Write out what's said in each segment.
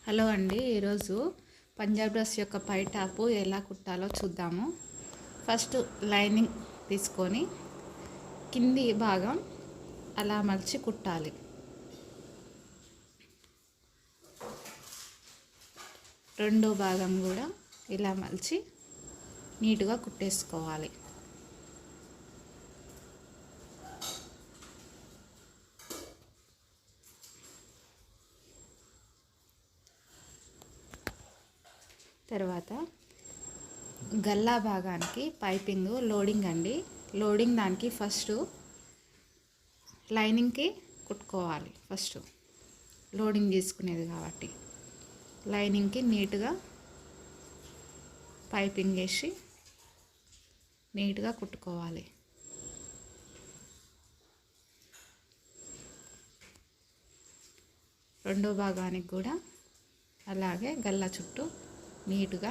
Hello అండి, ఈరోజు Punjab dress యొక్క పై టాపు ఎలా కుట్టాలో చూద్దాము. ఫస్ట్ లైనింగ్ తీసుకొని కింది భాగం అలా మలిచి కుట్టాలి. రెండో భాగం కూడా ఇలా మలిచి నీట్గా కుట్టేసుకోవాలి. తర్వాత గల్లా భాగానికి పైపింగ్ లోడింగ్ అండి. లోడింగ్ దానికి ఫస్ట్ లైనింగ్కి కుట్టుకోవాలి. ఫస్ట్ లోడింగ్ తీసుకునేది కాబట్టి లైనింగ్కి నీట్గా పైపింగ్ వేసి నీట్గా కుట్టుకోవాలి. రెండో భాగానికి కూడా అలాగే గల్లా చుట్టూ నీట్గా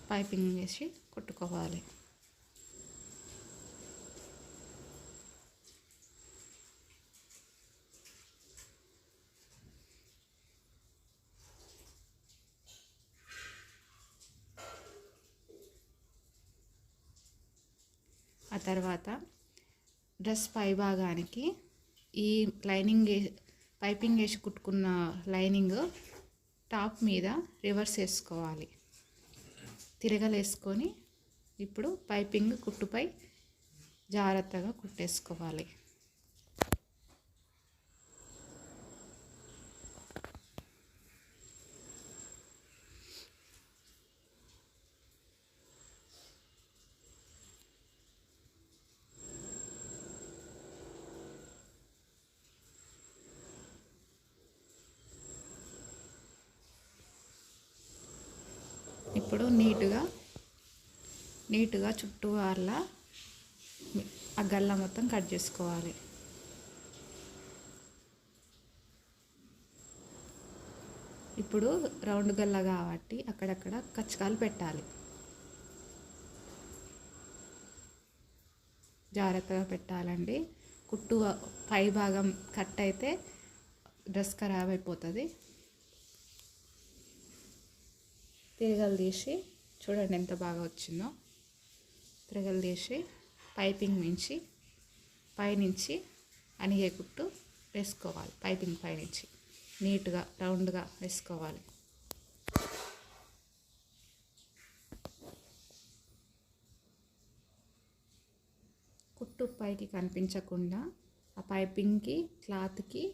పైపింగ్ వేసి కుట్టుకోవాలి. ఆ తర్వాత డ్రెస్ పై భాగానికి ఈ లైనింగ్ పైపింగ్ వేసి కుట్టుకున్న లైనింగ్ టాప్ మీద రివర్స్ వేసుకోవాలి. తిరగలేసుకొని ఇప్పుడు పైపింగ్ కుట్టుపై జాగ్రత్తగా కుట్టేసుకోవాలి. ఇప్పుడు నీట్గా చుట్టూ వాళ్ళ ఆ గల్ల మొత్తం కట్ చేసుకోవాలి. ఇప్పుడు రౌండ్ గల్ల కాబట్టి అక్కడక్కడ కచ్చకాలు పెట్టాలి. జాగ్రత్తగా పెట్టాలండి. కుట్టు పై భాగం కట్ అయితే డ్రెస్ ఖరాబ్ అయిపోతుంది. తిరగలు తీసి చూడండి ఎంత బాగా వచ్చిందో. తిరగలు తీసి పైపింగ్ మించి పైనుంచి అనిగే కుట్టు వేసుకోవాలి. పైపింగ్ పైనుంచి నీట్గా రౌండ్గా వేసుకోవాలి. కుట్టు పైకి కనిపించకుండా ఆ పైపింగ్కి క్లాత్కి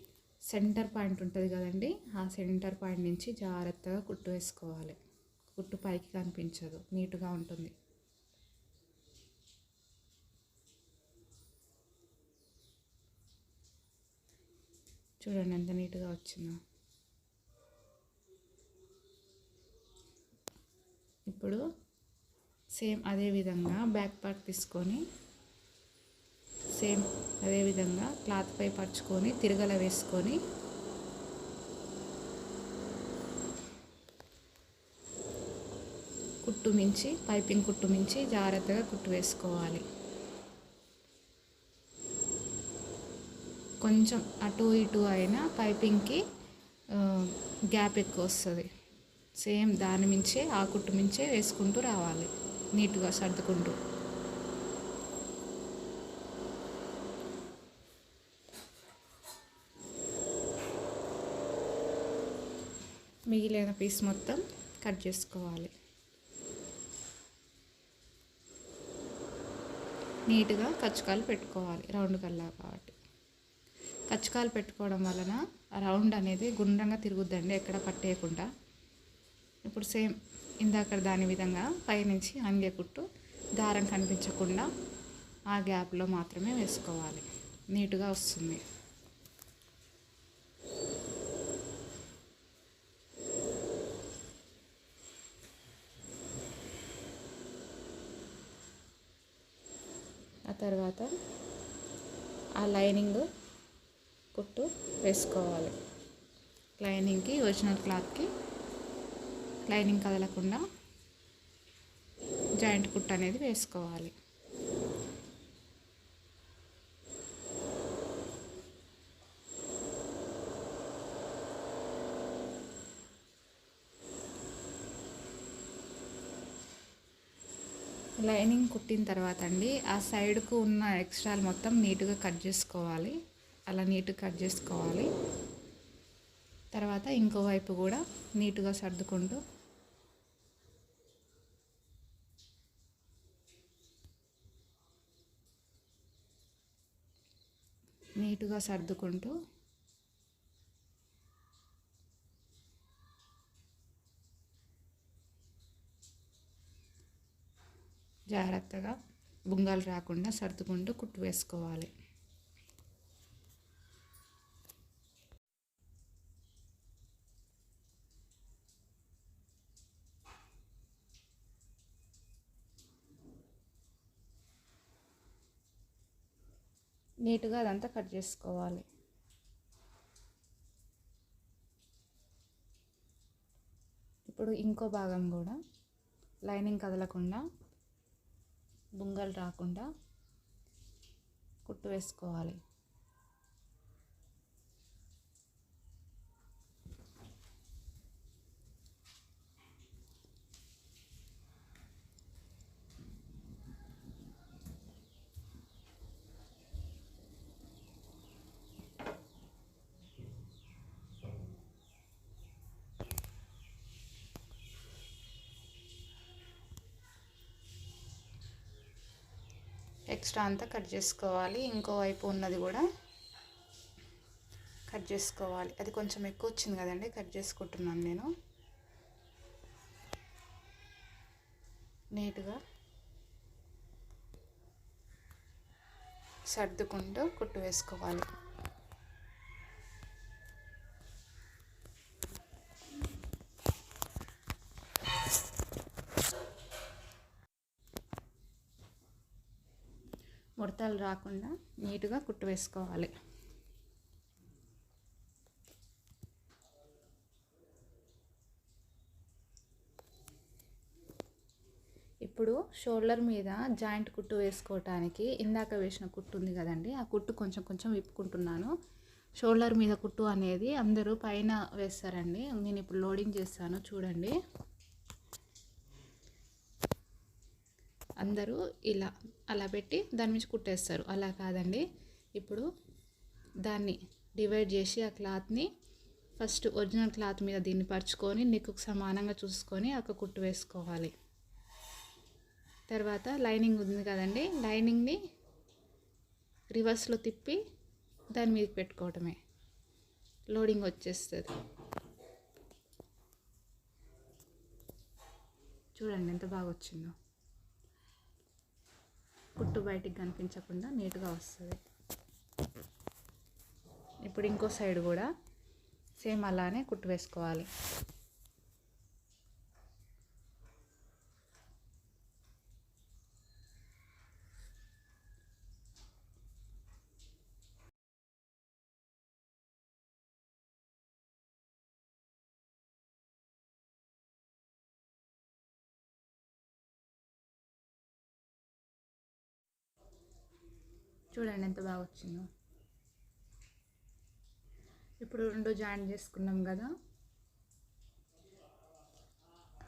సెంటర్ పాయింట్ ఉంటుంది కదండి, ఆ సెంటర్ పాయింట్ నుంచి జాగ్రత్తగా కుట్టు వేసుకోవాలి. కుట్టు పైకి కనిపించదు, నీట్గా ఉంటుంది. చూడండి ఎంత నీట్గా వచ్చిందో. ఇప్పుడు సేమ్ అదే విధంగా బ్యాక్ పార్ట్ తీసుకొని సేమ్ అదే విధంగా క్లాత్ పై పరుచుకొని తిరగల వేసుకొని కుట్టు మించి పైపింగ్ కుట్టు మించి జాగ్రత్తగా కుట్టు వేసుకోవాలి. కొంచెం అటు ఇటు అయినా పైపింగ్కి గ్యాప్ ఎక్కువ వస్తుంది. సేమ్ దాని మించే ఆ కుట్టు మించే వేసుకుంటూ రావాలి, నీట్గా సర్దుకుంటూ. మిగిలిన పీస్ మొత్తం కట్ చేసుకోవాలి. నీట్గా కచ్చకాలు పెట్టుకోవాలి. రౌండ్ కల్లా కాబట్టి కచ్చకాలు పెట్టుకోవడం వలన రౌండ్ అనేది గుండ్రంగా తిరుగుద్దండి, ఎక్కడ పట్టేయకుండా. ఇప్పుడు సేమ్ ఇందాక దాని విధంగా పైనుంచి అంగే కుట్టు దారం కనిపించకుండా ఆ గ్యాప్లో మాత్రమే వేసుకోవాలి. నీట్గా వస్తుంది. ఆ తర్వాత ఆ లైనింగ్ కుట్టు వేసుకోవాలి. లైనింగ్కి ఒరిజినల్ క్లాత్కి లైనింగ్ కదలకుండా జాయింట్ కుట్టు అనేది వేసుకోవాలి. లైనింగ్ కుట్టిన తర్వాత అండి ఆ సైడ్కు ఉన్న ఎక్స్ట్రాలు మొత్తం నీట్గా కట్ చేసుకోవాలి. అలా నీట్గా కట్ చేసుకోవాలి. తర్వాత ఇంకోవైపు కూడా నీట్గా సర్దుకుంటూ జాగ్రత్తగా బుంగాలు రాకుండా సర్దుకుంటూ కుట్టు వేసుకోవాలి. నీట్గా అదంతా కట్ చేసుకోవాలి. ఇప్పుడు ఇంకో భాగం కూడా లైనింగ్ కదలకుండా బుంగలు రాకుండా కుట్టు వేసుకోవాలి. ఎక్స్ట్రా అంతా కట్ చేసుకోవాలి. ఇంకోవైపు ఉన్నది కూడా కట్ చేసుకోవాలి. అది కొంచెం ఎక్కువ వచ్చింది కదండి, కట్ చేసుకుంటున్నాను నేను. నీట్గా సర్దుకుంటూ కుట్టు వేసుకోవాలి. ముడతలు రాకుండా నీట్గా కుట్టు వేసుకోవాలి. ఇప్పుడు షోల్డర్ మీద జాయింట్ కుట్టు వేసుకోవటానికి ఇందాక వేసిన కుట్టు ఉంది కదండి, ఆ కుట్టు కొంచెం కొంచెం విప్పుకుంటున్నాను. షోల్డర్ మీద కుట్టు అనేది అందరూ పైన వేస్తారండి. నేను ఇప్పుడు లోడింగ్ చేస్తాను చూడండి. అందరూ అలా పెట్టి దాని మీద కుట్టేస్తారు. అలా కాదండి, ఇప్పుడు దాన్ని డివైడ్ చేసి ఆ క్లాత్ని ఫస్ట్ ఒరిజినల్ క్లాత్ మీద దీన్ని పరుచుకొని నెక్కు సమానంగా చూసుకొని ఒక కుట్టు వేసుకోవాలి. తర్వాత లైనింగ్ ఉంది కదండి, లైనింగ్ని రివర్స్లో తిప్పి దాని మీదకి పెట్టుకోవటమే, లోడింగ్ వచ్చేస్తుంది. చూడండి ఎంత బాగా వచ్చిందో. కుట్టు బయటికి కనిపించకుండా నీట్గా వస్తుంది. ఇప్పుడు ఇంకో సైడ్ కూడా సేమ్ అలానే కుట్టు వేసుకోవాలి. చూడండి ఎంత బాగా వచ్చిందో. ఇప్పుడు రెండు జాయిన్ చేసుకున్నాం కదా,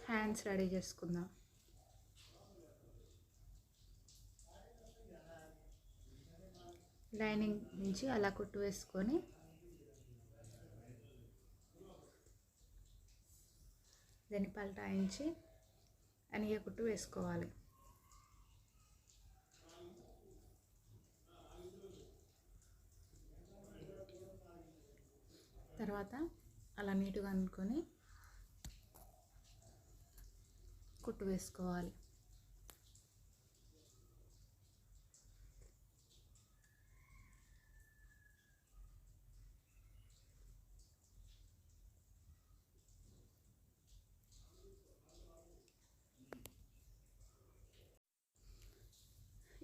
హ్యాండ్స్ రెడీ చేసుకుందాం. లైనింగ్ నుంచి అలా కుట్టు వేసుకొని దాన్ని పల్టాయించి అనియ కుట్టు వేసుకోవాలి. తర్వాత అలా నీట్గా అనుకొని కుట్టు వేసుకోవాలి.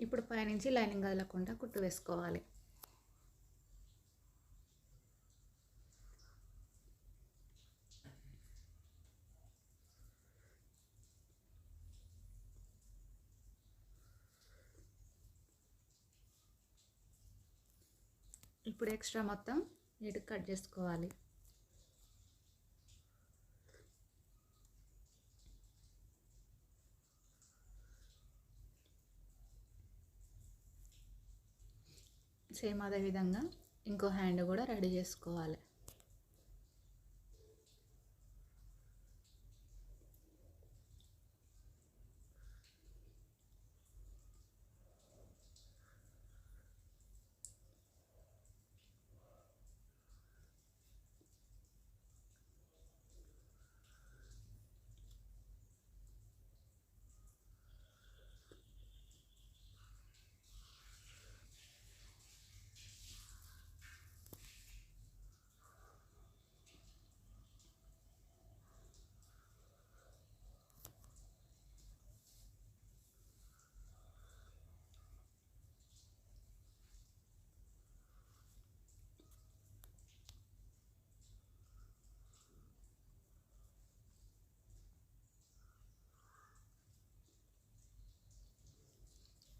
ఇప్పుడు పైనుంచి లైనింగ్ కదలకుండా కుట్టు వేసుకోవాలి. ఇప్పుడు ఎక్స్ట్రా మొత్తం నీట్గా కట్ చేసుకోవాలి. సేమ్ అదే విధంగా ఇంకో హ్యాండ్ కూడా రెడీ చేసుకోవాలి.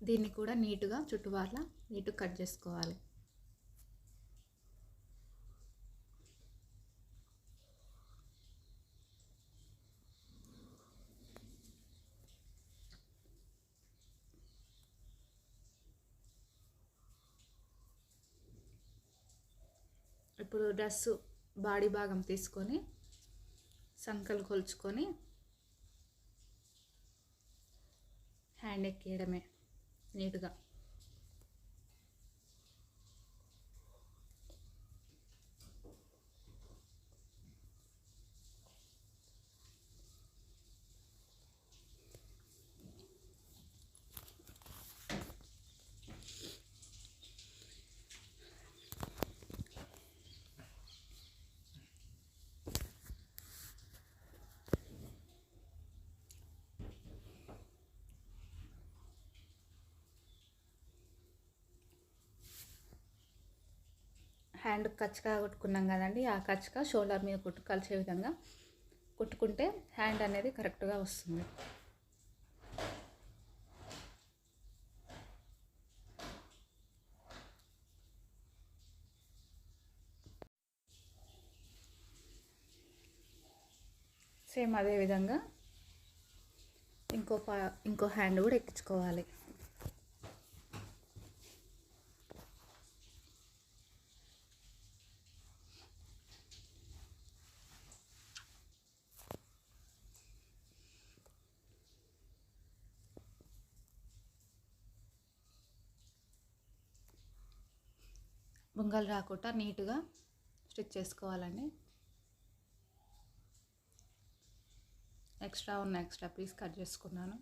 దీన్ని కూడా నీట్గా చుట్టువార్ల నీట్గా కట్ చేసుకోవాలి. ఇప్పుడు డ్రెస్సు బాడీ భాగం తీసుకొని సంకలు కొలుచుకొని హ్యాండ్ ఎక్కియడమే నీట్గా. హ్యాండ్ కచ్చగా కుట్టుకున్నాం కదండి, ఆ కచ్చగా షోల్డర్ మీద కలిసే విధంగా కుట్టుకుంటే హ్యాండ్ అనేది కరెక్ట్గా వస్తుంది. సేమ్ అదే విధంగా ఇంకో హ్యాండ్ కూడా ఎక్కించుకోవాలి. బొంగలు రాకుండా నీట్గా స్టిచ్ చేసుకోవాలండి. ఎక్స్ట్రా పీస్ కట్ చేసుకున్నాను.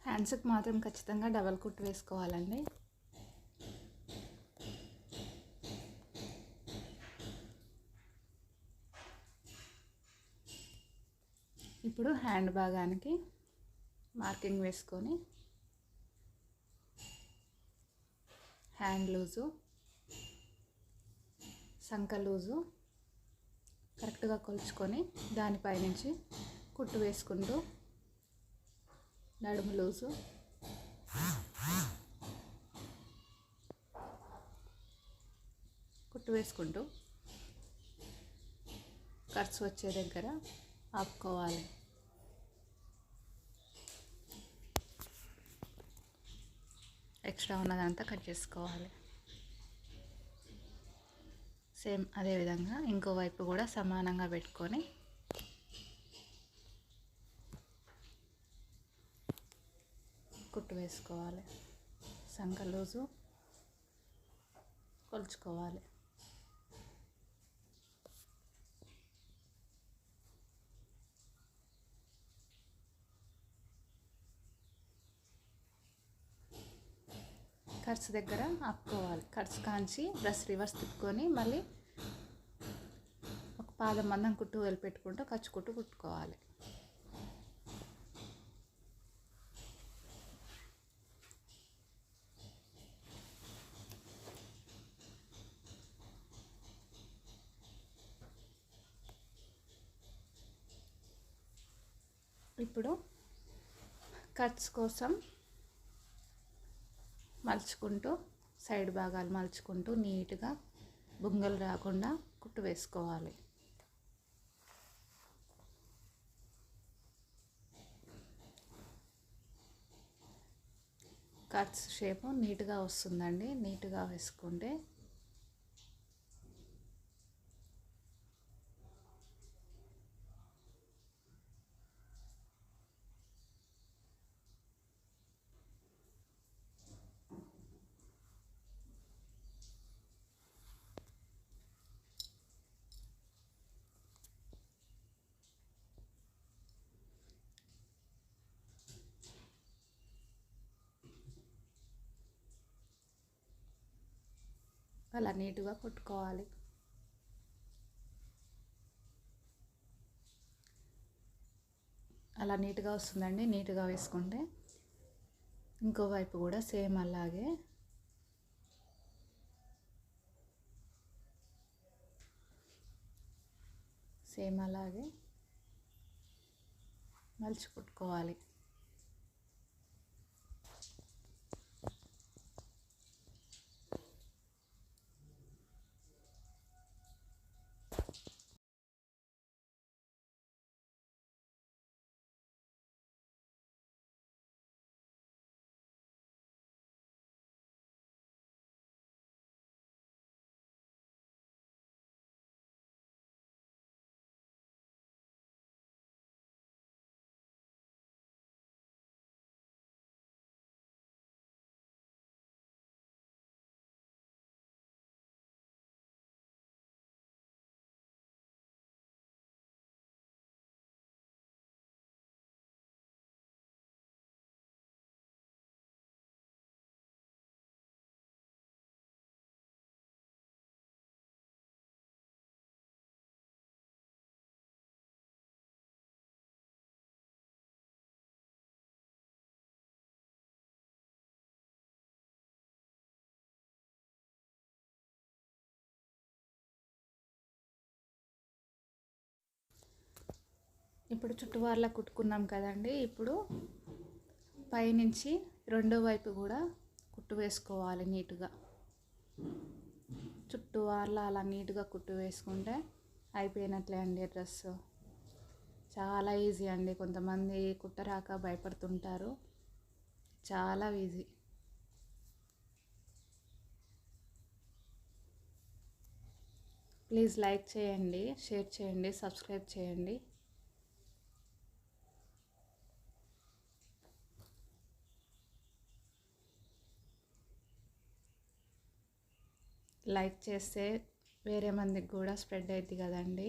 హ్యాండ్స్కి మాత్రం ఖచ్చితంగా డబల్ కుట్టు వేసుకోవాలండి. ఇప్పుడు హ్యాండ్ భాగానికి మార్కింగ్ వేసుకొని హ్యాండ్ లూజు, సంక లూజు కరెక్ట్గా కొలుచుకొని దానిపై నుంచి కుట్టు వేసుకుంటూ నడుము లూజు, కుట్టు వేసుకుంటూ ఖర్చు వచ్చే దగ్గర ఆపుకోవాలి. ఎక్స్ట్రా ఉన్నదంతా కట్ చేసుకోవాలి. సేమ్ అదే విధంగా ఇంకో వైపు కూడా సమానంగా పెట్టుకొని కుట్టు వేసుకోవాలి. సంక లూజు కొలుచుకోవాలి. ఖర్చు దగ్గర ఆపుకోవాలి. ఖర్చు కాంచి డ్రెస్ రివర్స్ తిప్పుకొని మళ్ళీ ఒక పాదం మందం కుట్టు వదిలిపెట్టుకుంటూ ఖర్చు కుట్టు కుట్టుకోవాలి. ఇప్పుడు కట్స్ కోసం మలుచుకుంటూ సైడ్ భాగాలు మలుచుకుంటూ నీట్గా బుంగలు రాకుండా కుట్టు వేసుకోవాలి. కట్స్ షేపు నీట్గా వస్తుందండి. నీట్గా వేసుకుంటే అలా నీట్గా కుట్టుకోవాలి. అలా నీట్గా వస్తుందండి. నీట్గా వేసుకుంటే ఇంకోవైపు కూడా సేమ్ అలాగే మలిచి కుట్టుకోవాలి. ఇప్పుడు చుట్టువార్లా కుట్టుకున్నాం కదండి. ఇప్పుడు పైనుంచి రెండో వైపు కూడా కుట్టు వేసుకోవాలి. నీట్గా చుట్టువార్లా అలా నీట్గా కుట్టు వేసుకుంటే అయిపోయినట్లే అండి డ్రెస్. చాలా ఈజీ అండి. కొంతమంది కుట్టరాక భయపడుతుంటారు. చాలా ఈజీ. ప్లీజ్ లైక్ చేయండి, షేర్ చేయండి, సబ్స్క్రైబ్ చేయండి. లైక్ చేస్తే వేరే మందికి కూడా స్ప్రెడ్ అవుతుంది కదండి.